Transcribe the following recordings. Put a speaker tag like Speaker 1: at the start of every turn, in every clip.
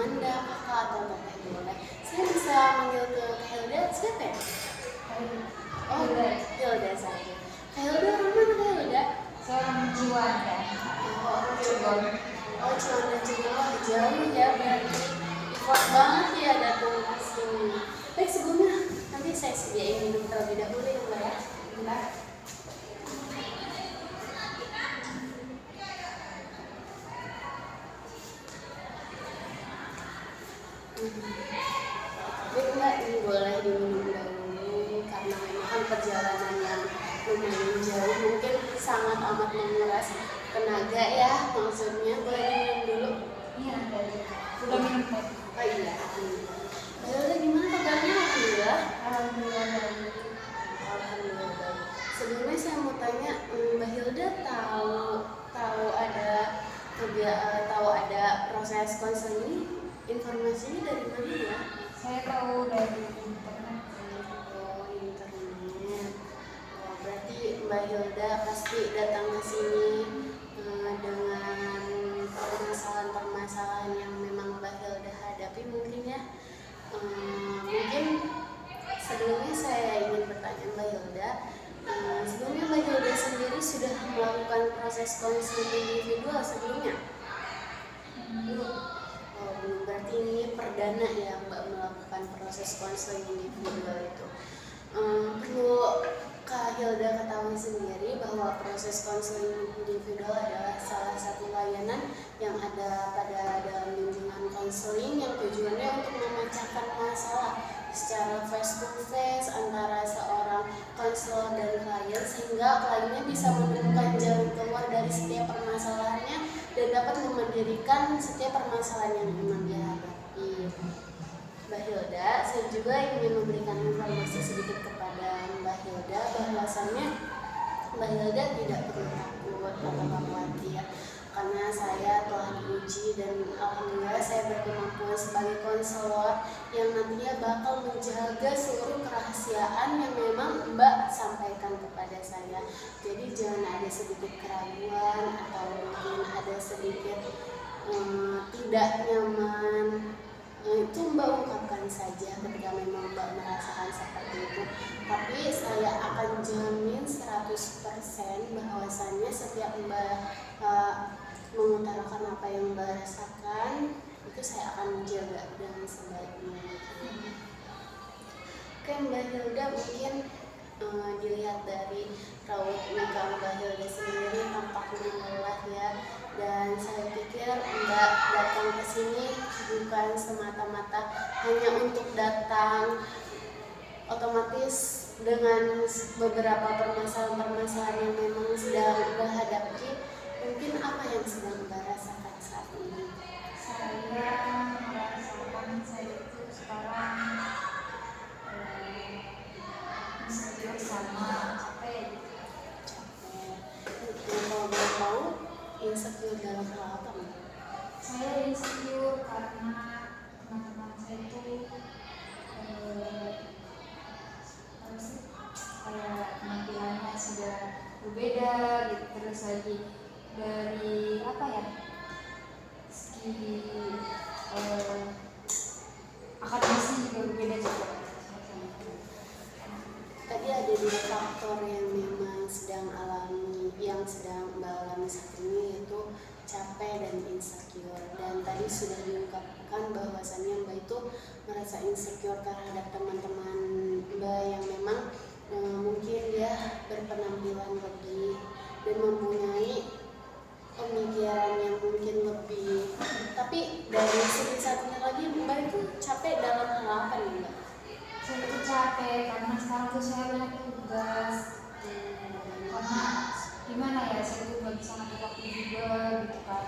Speaker 1: Amanda, kakak atau teteh boleh. Saya bisa manggil ke Kak Hilda siapa ya? Oh, Hilda saja. Kak Hilda orang mana Kak Hilda?
Speaker 2: Saya orang Ciwandan.
Speaker 1: Oh, Cirebon. Oh, Ciwandan juga. Wah, jauh ya berarti. Effort banget ya datang ke sini. Baik, sebelumnya nanti saya sediain minum terlebih dahulu ya Mbak ya. Bentar. Baik Mbak, ini boleh diminum dahulu karena memang kan perjalanan yang lumayan jauh, mungkin sangat amat menguras tenaga ya, maksudnya boleh diminum dulu.
Speaker 2: Iya, udah minum teh.
Speaker 1: Oh iya, alhamdulillah. Mbak Hilda gimana kabarnya? Alhamdulillah.
Speaker 2: Alhamdulillah baik.
Speaker 1: Alhamdulillah baik. Sebelumnya saya mau tanya, Mbak Hilda tahu ada proses konseling, informasinya dari mana ya?
Speaker 2: Saya tahu dari internet.
Speaker 1: Oh, internet. Oh, berarti Mbak Hilda pasti datang ke sini dengan permasalahan-permasalahan yang memang Mbak Hilda hadapi mungkin ya. Mungkin sebelumnya saya ingin bertanya Mbak Hilda, sebelumnya Mbak Hilda sendiri sudah melakukan proses konseling individual sebelumnya? Belum. Oh, belum. Berarti ini perdana ya Mbak melakukan proses konseling individual itu. Perlu Kak Hilda ketahui sendiri bahwa proses konseling individual adalah salah satu layanan yang ada pada dalam bimbingan konseling yang tujuannya untuk memecahkan masalah secara face to face antara seorang konselor dan klien sehingga kliennya bisa menemukan jalan keluar dari setiap permasalahannya dan dapat memendirikan setiap permasalahan yang memang dia hadapi. Mbak Hilda, saya juga ingin memberikan informasi sedikit kepada Mbak Hilda bahwasannya Mbak Hilda tidak perlu takut atau khawatir karena saya telah diuji dan alhamdulillah saya berkemampuan sebagai konselor yang nantinya bakal menjaga seluruh kerahasiaan yang memang Mbak sampaikan kepada saya. Jadi jangan ada sedikit keraguan atau mungkin ada sedikit tidak nyaman. Itu Mbak ungkapkan saja ketika memang Mbak merasakan seperti itu. Tapi saya akan jamin 100% bahwasannya setiap Mbak mengutarakan apa yang Mbak rasakan, itu saya akan menjaga dengan sebaik mungkin. Oke Mbak Hilda, mungkin dilihat dari raut muka Mbak Hilda sendiri tampaknya lelah ya. Dan saya pikir Mbak datang ke sini bukan semata-mata hanya untuk datang, otomatis dengan beberapa permasalahan-permasalahan yang memang sedang Mbak hadapi. Mungkin apa yang sedang Mbak rasakan saat ini?
Speaker 2: Saya merasakan saya itu sekarang insecure sama capek.
Speaker 1: Kalau boleh tahu, insecure dalam hal apa Mbak?
Speaker 2: Saya insecure karena teman-teman saya itu kayak penampilannya sudah berbeda gitu, terus lagi dari apa ya, segi akademisnya juga berbeda juga.
Speaker 1: Tadi ada dua faktor yang memang sedang Mbak alami saat ini, yaitu capek dan insecure. Dan tadi sudah diungkapkan bahwasannya Mbak itu merasa insecure terhadap teman-teman Mbak yang memang mungkin dia berpenampilan lebih dan mempunyai pemikiran yang mungkin lebih. Tapi dari segi satunya lagi Mbak itu capek dalam hal apa nih Mbak?
Speaker 2: Saya itu capek karena sekarang tuh saya banyak tugas. Karena gimana ya, saya itu gak bisa ngatur waktu juga gitu kan.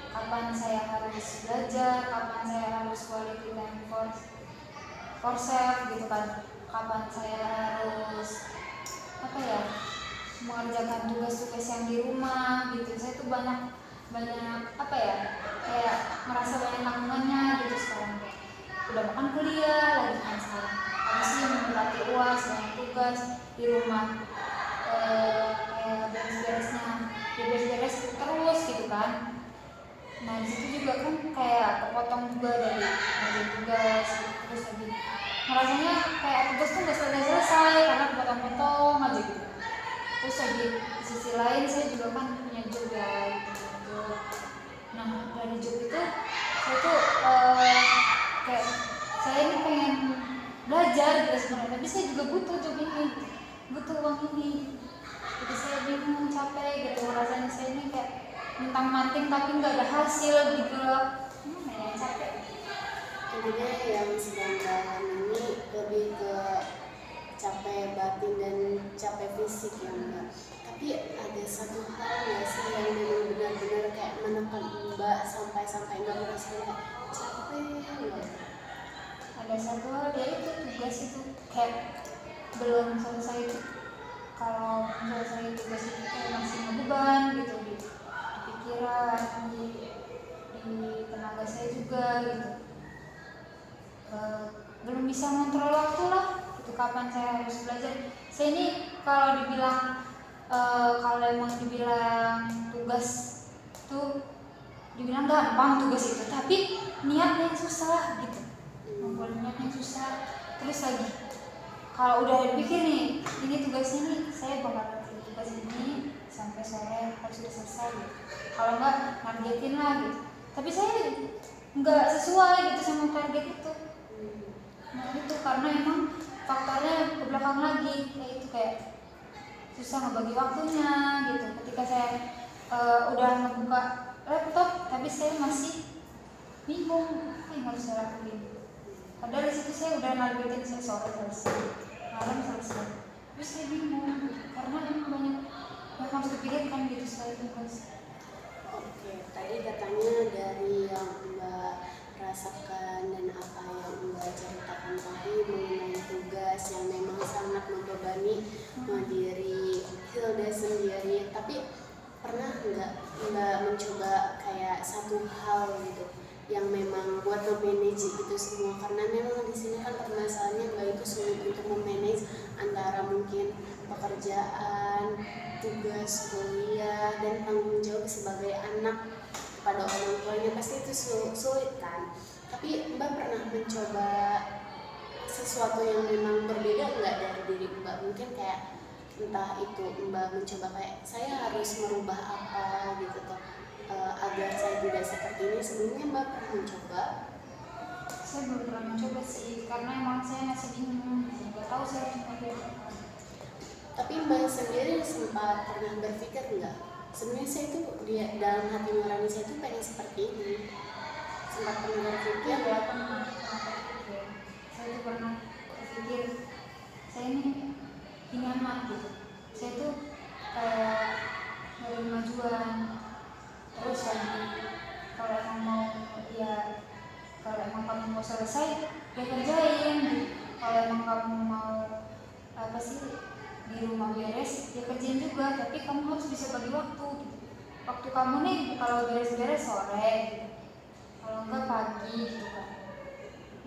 Speaker 2: Kapan saya harus belajar, kapan saya harus quality time for self gitu kan. Kapan saya harus apa ya, mengerjakan tugas-tugas yang di rumah gitu. Saya tuh banyak apa ya, kayak merasa banyak tanggungannya gitu sekarang. Udah makan kuliah lagi kan sekarang, habis ini berarti UAS, banyak tugas di rumah, kayak beres-beres terus gitu kan. Nah di situ juga kan kayak kepotong juga dari ngerjain tugas gitu. Terus lagi ngerasanya kayak tugas tuh nggak selesai karena kepotong-potong aja gitu. Terus lagi di sisi lain saya juga kan punya job ya gitu, job. Nah dari job itu saya tuh kayak saya ini pengen belajar gitu sebenarnya, tapi saya juga butuh job ini, butuh uang ini. Jadi saya bingung, capek gitu, rasanya saya ini kayak mentang-manting tapi nggak ada hasil gitu loh. Gimana ya, capek.
Speaker 1: Intinya yang sedang dalam ini lebih ke capek batin dan capek fisik ya Mbak. Tapi ada satu hal nggak sih yang memang benar-benar kayak menekan Mbak sampai Mbak merasa kayak capek banget?
Speaker 2: Ada satu hal ya itu tugas itu kayak belum selesai itu, kalau selesai tugas itu kayak masih ngebeban gitu di pikiran, di tenaga saya juga gitu. Belum bisa ngontrol waktu lah itu kapan saya harus belajar. Saya ini kalau dibilang kalau emang dibilang tugas tuh dibilang gampang tugas itu, tapi niatnya yang susah gitu, ngumpulin niatnya yang susah. Terus lagi kalau udah dipikir nih ini tugasnya nih saya bakal ngerjain tugas ini sampai sore harus sudah selesai gitu. Kalau enggak nargetin lah gitu, tapi saya nggak sesuai gitu sama target itu. Nah itu karena emang faktornya ke belakang lagi kayak itu, kayak susah ngebagi waktunya gitu. Ketika saya udah ngebuka laptop tapi saya masih bingung apa yang harus saya lakuin. Padahal di situ saya udah nargetin saya sore selesai, malam selesai. Terus saya bingung karena emang banyak yang harus dipikirkan gitu setelah tugas.
Speaker 1: Oke, tadi katanya dari yang Mbak rasakan dan apa yang Mbak ceritakan tadi mengenai tugas yang memang sangat membebani diri Hilda sendiri. Tapi pernah nggak Mbak mencoba kayak satu hal gitu yang memang buat memanage itu semua? Karena memang di sini kan permasalahannya Mbak itu sulit untuk memanage antara mungkin pekerjaan, tugas kuliah, dan tanggung jawab sebagai anak pada orang tuanya. Pasti itu sulit kan. Tapi Mbak pernah mencoba sesuatu yang memang berbeda nggak dari diri Mbak? Mungkin kayak entah itu Mbak mencoba kayak saya harus merubah apa gitu toh agar saya tidak seperti ini. Sebelumnya Mbak pernah mencoba?
Speaker 2: Saya belum pernah mencoba sih karena emang saya masih bingung, nggak tahu saya harus ngapain.
Speaker 1: Tapi Mbak sendiri sempat pernah berpikir nggak? Sebenarnya saya itu di dalam hati nurani saya itu pengen seperti ini. Sempat pernah berpikir?
Speaker 2: Ya pernah berpikir. Saya tuh pernah berpikir saya ini amat gitu. Saya tuh dari kemajuan. Terus lagi kalau emang mau ya kalau emang kamu mau selesai ya kerjain. Kalau emang kamu mau apa sih di rumah beres ya kerjain juga, tapi kamu harus bisa bagi waktu gitu. Waktu kamu nih kalau beres-beres sore gitu, kalau enggak pagi gitu kan.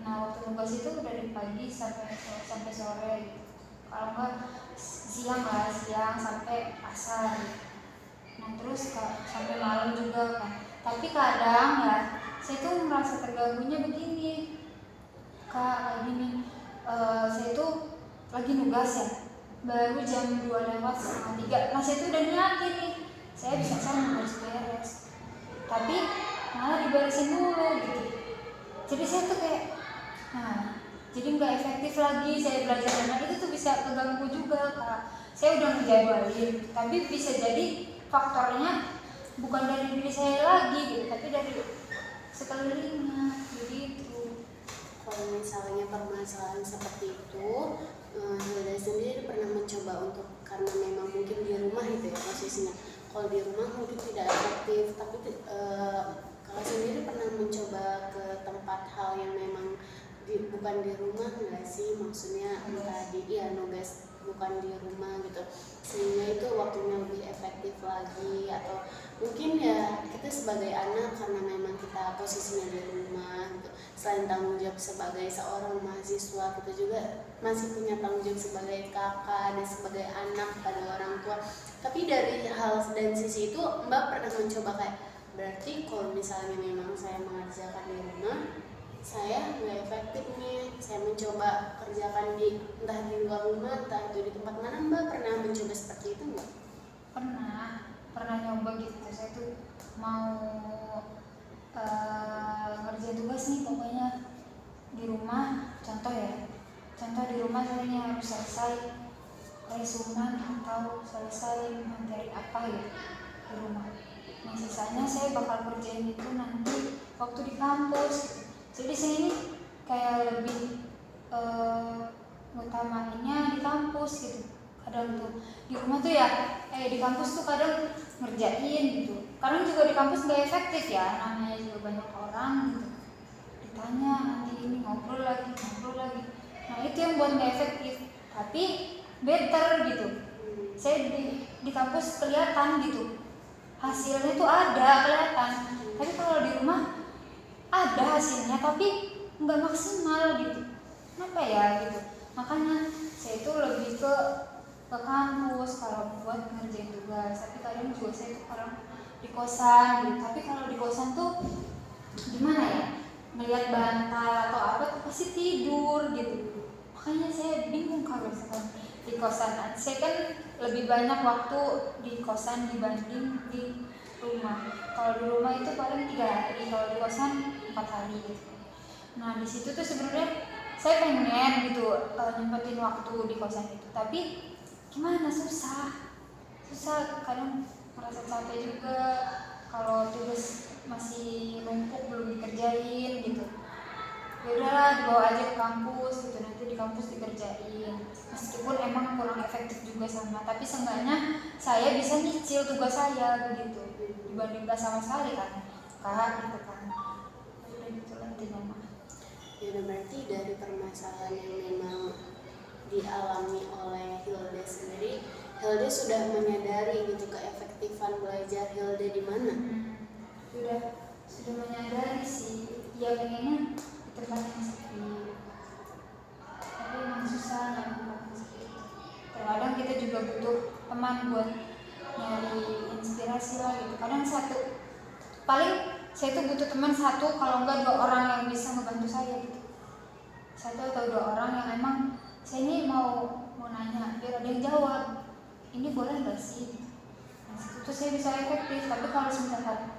Speaker 2: Nah waktu tugas itu dari pagi sampai sore gitu. Kalau enggak siang sampai asar gitu. Nah terus sampai malam juga kan. Tapi kadang ya saya tuh merasa terganggunya begini Kak, gini saya tuh lagi nugas ya, baru jam 2 lewat setengah 3. Nah saya tuh udah niatin nih saya harus beres, tapi malah diberesin dulu gitu. Jadi saya tuh kayak jadi nggak efektif lagi saya belajar. Dan itu tuh bisa keganggu juga Kak. Saya udah ngejadwalin, tapi bisa jadi faktornya bukan dari diri saya lagi gitu, tapi dari sekelilingnya begitu.
Speaker 1: Kalau misalnya permasalahan seperti itu, Hilda sendiri pernah mencoba untuk, karena memang mungkin di rumah itu ya posisinya. Kalau di rumah mungkin tidak efektif, tapi kalau sendiri pernah mencoba ke tempat hal yang memang bukan di rumah nggak sih? Maksudnya entah nugas bukan di rumah gitu, sehingga itu waktunya lebih efektif lagi. Atau mungkin ya kita sebagai anak karena memang kita posisinya di rumah gitu, selain tanggung jawab sebagai seorang mahasiswa, kita juga masih punya tanggung jawab sebagai kakak dan sebagai anak pada orang tua. Tapi dari hal dan sisi itu Mbak pernah mencoba kayak Berarti kalau misalnya memang saya mengerjakan di rumah, saya nggak efektif nih. Saya mencoba kerjakan di entah di luar rumah, entah itu di tempat mana. Mbak pernah mencoba seperti itu nggak?
Speaker 2: Pernah nyoba gitu. Saya tuh mau ngerjain tugas nih pokoknya di rumah. Contoh di rumah saya ini harus selesai resumen atau selesai materi apa ya di rumah. Nah sisanya saya bakal kerjain itu nanti waktu di kampus. Jadi saya ini kayak lebih utamainnya di kampus gitu. Kadang tuh di rumah tuh ya di kampus tuh kadang ngerjain gitu. Kadang juga di kampus gak efektif ya, namanya juga banyak orang gitu. Ditanya nanti ini ngobrol lagi. Nah itu yang buat gak efektif. Tapi better gitu. Saya di kampus kelihatan gitu. Hasilnya tuh ada kelihatan. Tapi kalau di rumah ada hasilnya tapi nggak maksimal gitu. Kenapa ya gitu? Makanya saya itu lebih ke kampus kalau buat ngerjain tugas. Tapi kadang juga saya tuh kadang di kosan gitu. Tapi kalau di kosan tuh gimana ya? Melihat bantal atau apa tuh pasti tidur gitu. Makanya saya bingung kalau misalkan di kosan. Saya kan lebih banyak waktu di kosan dibanding di rumah. Kalau di rumah itu paling 3 hari, kalau di kosan 4 hari gitu. Nah di situ tuh sebenarnya saya pengen gitu nyempetin waktu di kosan itu. Tapi gimana, susah kadang merasa capek juga kalau tugas masih numpuk belum dikerjain gitu. Ya udahlah dibawa aja ke kampus gitu, nanti di kampus dikerjain. Meskipun emang kurang efektif juga sama, tapi seenggaknya saya bisa nyicil tugas saya begitu dibanding gak sama sekali kan gitu kan. Udah gitu lah intinya mah.
Speaker 1: Ya berarti dari permasalahan yang memang dialami oleh Hilda sendiri, Hilda sudah menyadari gitu keefektifan belajar Hilda di mana?
Speaker 2: Sudah menyadari sih. Ya pengennya di tempat yang sepi. Tapi memang susah tempat yang sepi. Terkadang kita juga butuh teman buat nyari inspirasi lah gitu. Kadang paling saya tuh butuh teman satu, kalau enggak 2 orang yang bisa ngebantu saya gitu. 1 atau 2 orang yang emang saya ini mau nanya biar ada yang jawab, ini boleh nggak sih? Nah itu saya bisa efektif. Tapi kalau misalkan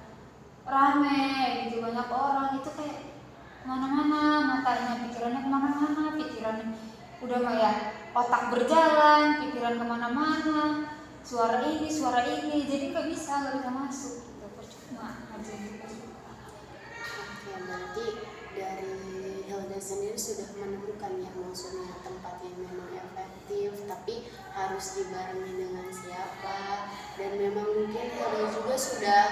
Speaker 2: rame gitu banyak orang itu kayak kemana-mana matanya, pikirannya kemana-mana, pikirannya udah mah ya otak berjalan, pikiran kemana-mana, suara ini, jadi nggak bisa masuk gitu, percuma aja gitu.
Speaker 1: Oke, berarti dari Hilda sendiri sudah menemukan ya maksudnya tempat yang memang efektif, tapi harus dibarengi dengan siapa, dan memang mungkin Hilda juga sudah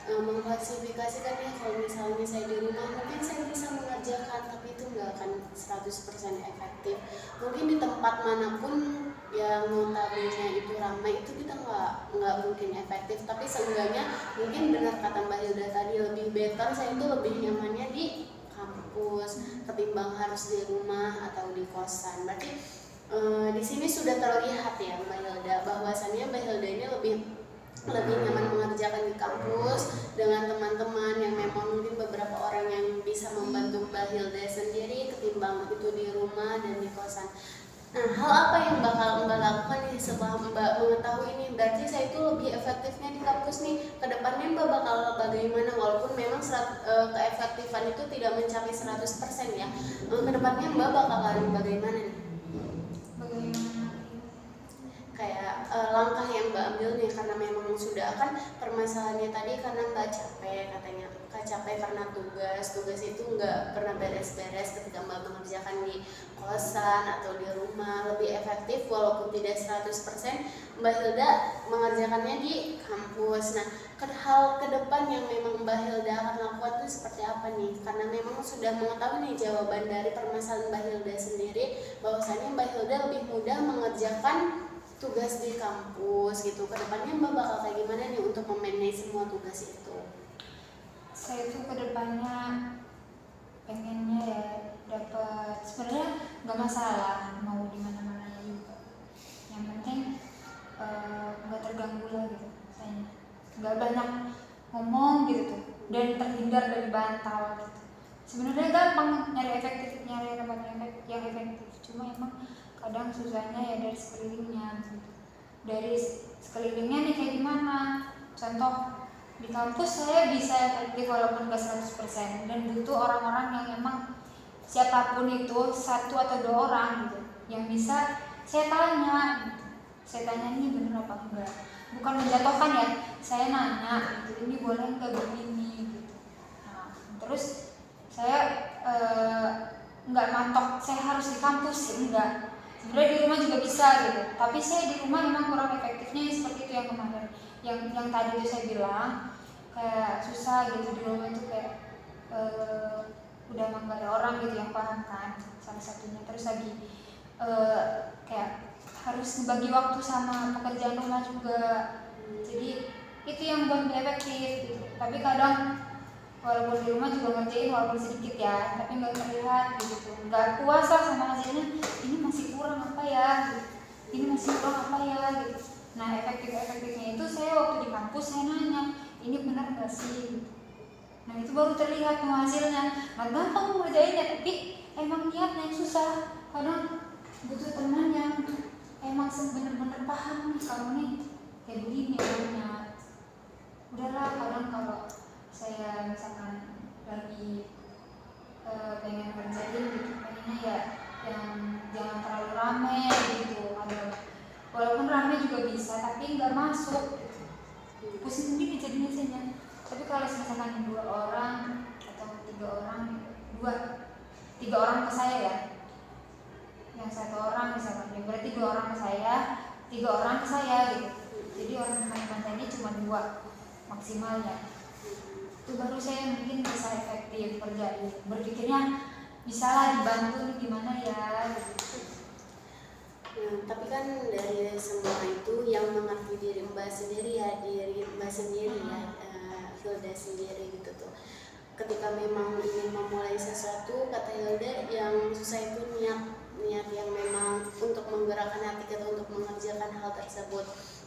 Speaker 1: mengklasifikasikan ya kalau misalnya saya di rumah mungkin saya bisa mengerjakan tapi itu nggak akan 100% efektif. Mungkin di tempat manapun yang notabene itu ramai itu kita nggak mungkin efektif, tapi seenggaknya mungkin benar kata Mbak Hilda tadi, lebih better saya itu lebih nyamannya di kampus ketimbang harus di rumah atau di kosan. Berarti di sini sudah terlihat ya Mbak Hilda bahwasannya Mbak Hilda ini lebih nyaman mengerjakan di kampus dengan teman-teman yang memang mungkin beberapa orang yang bisa membantu Mbak Hilda sendiri ketimbang itu di rumah dan di kosan. Nah, hal apa yang bakal Mbak lakukan nih setelah Mbak mengetahui ini? Berarti saya itu lebih efektifnya di kampus nih. Kedepannya Mbak bakal bagaimana? Walaupun memang keefektifan itu tidak mencapai 100% ya. Kedepannya Mbak bakalan bagaimana nih? Kayak langkah yang Mbak ambil nih, karena memang sudah kan permasalahannya tadi karena Mbak capek, katanya capek karena tugas itu nggak pernah beres-beres ketika Mbak mengerjakan di kosan atau di rumah. Lebih efektif walaupun tidak 100% Mbak Hilda mengerjakannya di kampus. Nah, hal ke depan yang memang Mbak Hilda akan lakukan itu seperti apa nih? Karena memang sudah mengetahui nih jawaban dari permasalahan Mbak Hilda sendiri, bahwasannya Mbak Hilda lebih mudah mengerjakan tugas di kampus gitu. Kedepannya Mbak bakal kayak gimana nih untuk memanage semua tugas itu?
Speaker 2: Saya tuh kedepannya pengennya ya dapat, sebenarnya nggak masalah mau di mana-mana juga. Yang penting nggak terganggu lah gitu. Saya nggak banyak ngomong gitu tuh dan terhindar dari bantal gitu. Sebenarnya gampang nyari tempat yang efektif, cuma emang kadang susahnya ya dari sekelilingnya gitu. Dari sekelilingnya nih kayak gimana? Contoh di kampus saya bisa efektif walaupun gak 100% dan butuh orang-orang yang emang siapapun itu 1 atau 2 orang gitu yang bisa saya tanya gitu. Saya tanya ini bener apa enggak, bukan menjatuhkan ya, saya nanya gitu, ini boleh enggak begini gitu. Nah, terus saya nggak matok saya harus di kampus, enggak, sebenarnya di rumah juga bisa gitu, tapi saya di rumah memang kurang efektifnya seperti itu yang kemarin yang tadi itu saya bilang kayak susah gitu di rumah itu kayak udah emang gak ada orang gitu yang paham kan salah satunya, terus lagi kayak harus ngebagi waktu sama pekerjaan rumah juga, jadi itu yang buat gak efektif gitu. Tapi kadang walaupun di rumah juga ngerjain walaupun sedikit ya, tapi nggak terlihat gitu, nggak puas lah sama hasilnya, ini masih kurang apa ya gitu. Ini masih kurang apa ya gitu. Nah efektifnya itu saya waktu di kampus saya nanya ini benar nggak sih, nah itu baru terlihat tuh hasilnya. Nah gampang ngerjainnya tapi emang niatnya yang susah, kadang butuh teman yang emang bener-bener paham nih kamu nih kayak begini orangnya. Udahlah kadang kalau saya misalkan lagi pengen kerjain gitu, pengennya ya yang jangan terlalu rame gitu, ada walaupun rame juga bisa tapi nggak masuk gitu. Pusing sendiri jadinya saya. Tapi kalau misalkan 2 orang atau 3 orang, 3 orang ke saya ya, yang 1 orang misalkan ya berarti 2 orang ke saya, 3 orang ke saya gitu. Jadi orang teman-teman saya ini cuma 2 maksimalnya. Itu baru saya mungkin bisa efektif kerjain, berpikirnya bisa lah dibantu nih gimana ya gitu.
Speaker 1: Tapi kan dari semua itu yang mengerti diri Mbak sendiri ya, diri Mbak sendiri ya, Hilda sendiri gitu tuh. Ketika memang ingin memulai sesuatu, kata Hilda yang susah itu niat yang memang untuk menggerakkan hati kita untuk mengerjakan hal tersebut.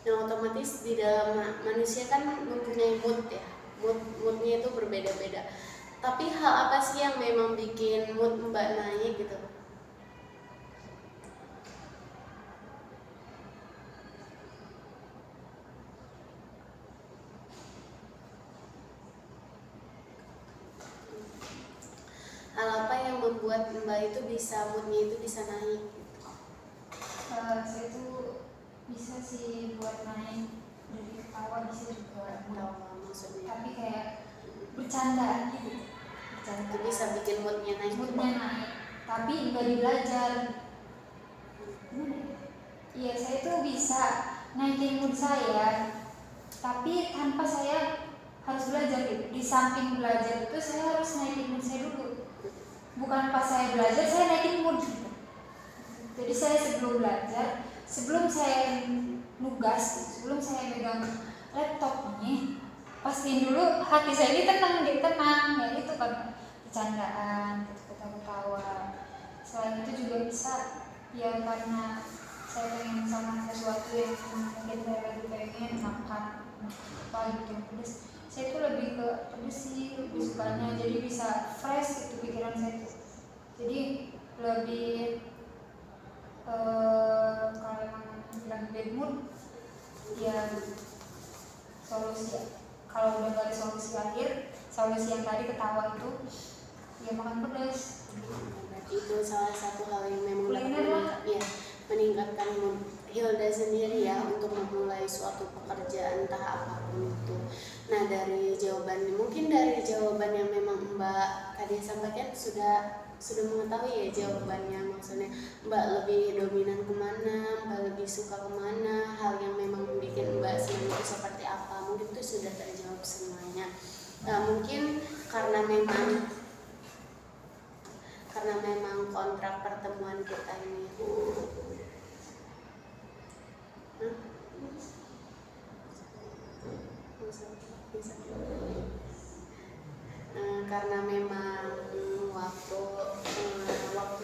Speaker 1: Nah otomatis di dalam manusia kan mempunyai mood ya, moodnya itu berbeda-beda. Tapi hal apa sih yang memang bikin mood Mbak naik gitu? Hal apa yang membuat Mbak itu bisa moodnya itu bisa naik?
Speaker 2: Saya tuh bisa sih buat naik dari ketawa, bisa juga
Speaker 1: Maksudnya.
Speaker 2: Tapi kayak bercandaan gitu.
Speaker 1: Itu bisa bikin moodnya naik.
Speaker 2: Tapi nggak belajar. Iya, saya tuh bisa naikin mood saya, tapi tanpa saya harus belajar gitu. Di samping belajar itu saya harus naikin mood saya dulu. Bukan pas saya belajar saya naikin mood gitu. Jadi saya sebelum belajar, sebelum saya nugas, sebelum saya megang laptop nih, pastiin dulu hati saya ini tenang, ya itu kan bercandaan, gitu, ketawa-ketawa. Selain itu juga bisa ya karena saya pengen sama sesuatu yang mungkin saya lagi pengen makan apa gitu yang pedes, saya tuh lebih ke pedes sih, lebih sukanya, jadi bisa fresh gitu pikiran saya tuh, jadi lebih kalau emang lagi bad mood ya solusi, kalau udah gak ada solusi akhir, solusi yang tadi ketawa itu ya makan pedas.
Speaker 1: Itu salah satu hal yang memang
Speaker 2: dapat
Speaker 1: meningkatkan mood Hilda sendiri ya untuk memulai suatu pekerjaan entah apapun itu. Nah dari jawaban yang memang Mbak tadi sampaikan sudah mengetahui ya jawabannya, maksudnya Mbak lebih dominan kemana, Mbak lebih suka kemana, hal yang memang bikin Mbak senang itu seperti apa, mungkin itu sudah terjawab semuanya. Mungkin karena memang kontrak pertemuan kita ini karena memang waktu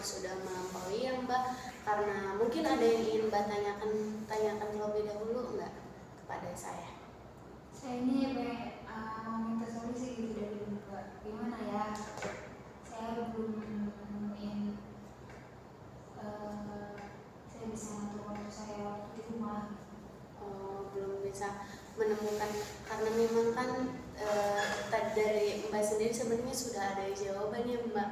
Speaker 1: sudah melampaui ya Mbak, karena mungkin ada yang ingin Mbak tanyakan terlebih dahulu enggak kepada saya?
Speaker 2: Saya ini mau minta solusi gitu dari Mbak. Gimana ya? Saya belum nemuin saya bisa ngatur waktu saya waktu di rumah.
Speaker 1: Oh, belum bisa menemukan, karena memang kan tadi dari Mbak sendiri sebenarnya sudah ada jawabannya Mbak,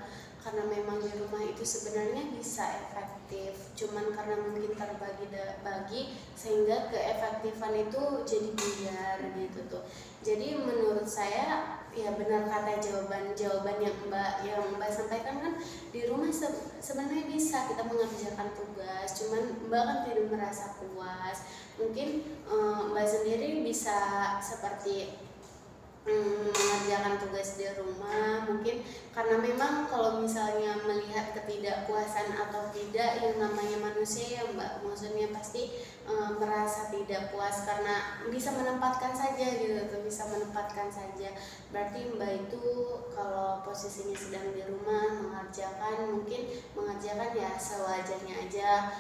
Speaker 1: karena memang di rumah itu sebenarnya bisa efektif, cuman karena mungkin terbagi-bagi sehingga keefektifan itu jadi buyar gitu tuh. Jadi menurut saya ya benar kata jawaban yang Mbak sampaikan kan, di rumah sebenarnya bisa kita mengerjakan tugas, cuman Mbak kan tidak merasa puas. Mungkin Mbak sendiri bisa seperti mengerjakan tugas di rumah, mungkin karena memang kalau misalnya melihat ketidakpuasan atau tidak, yang namanya manusia ya Mbak, maksudnya pasti merasa tidak puas karena bisa menempatkan saja gitu tuh, bisa menempatkan saja. Berarti Mbak itu kalau posisinya sedang di rumah mungkin mengerjakan ya sewajarnya aja,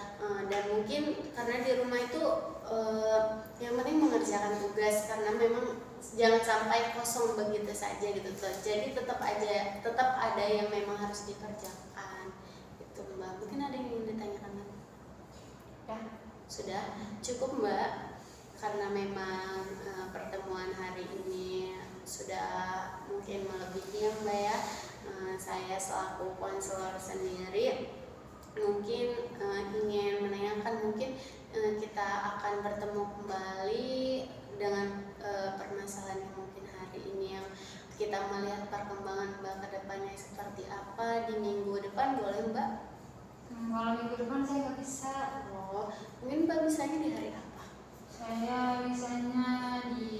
Speaker 1: dan mungkin karena di rumah itu yang penting mengerjakan tugas, karena memang jangan sampai kosong begitu saja gitu tuh. Jadi tetap ada yang memang harus dikerjakan gitu Mbak. Mungkin ada yang ingin ditanyakan lagi? Ya, sudah cukup Mbak, karena memang pertemuan hari ini sudah mungkin melebihi ya Mbak ya. Saya selaku konselor sendiri mungkin ingin menanyakan, mungkin kita akan bertemu kembali dengan permasalahan yang mungkin hari ini, yang kita melihat perkembangan Mbak ke depannya seperti apa di minggu depan, boleh Mbak?
Speaker 2: Kalau minggu depan saya nggak bisa.
Speaker 1: Oh, mungkin Mbak bisanya di hari apa?
Speaker 2: Saya bisanya di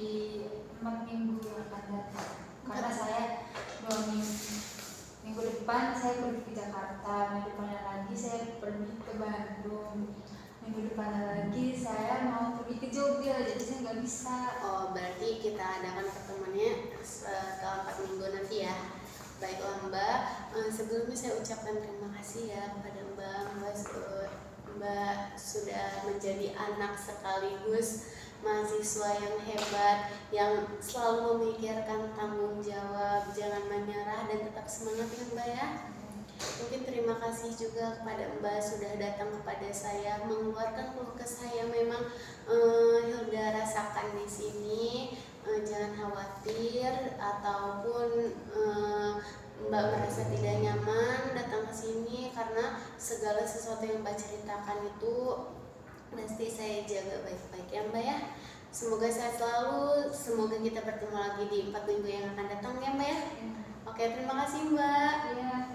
Speaker 2: 4 minggu yang akan datang. Karena saya 2 minggu depan saya pergi ke Jakarta, minggu depannya lagi saya pergi ke Bandung, minggu depannya lagi saya mau pergi ke Jogja, jadi saya nggak bisa. Oh, berarti kita adakan pertemuannya setelah 4 minggu nanti ya. Baiklah Mbak, sebelumnya saya ucapkan terima kasih ya kepada Mbak sudah menjadi anak sekaligus mahasiswa yang hebat, yang selalu memikirkan tanggung jawab, jangan menyerah dan tetap semangat ya Mbak ya. Mungkin terima kasih juga kepada Mbak sudah datang kepada saya, mengeluarkan keluh kesah yang memang Hilda rasakan di sini. Jangan khawatir ataupun Mbak merasa tidak nyaman datang ke sini, karena segala sesuatu yang Mbak ceritakan itu pasti saya jaga baik-baik ya Mbak ya. Semoga sehat selalu, semoga kita bertemu lagi di 4 minggu yang akan datang ya Mbak ya. Oke, terima kasih Mbak. Ya.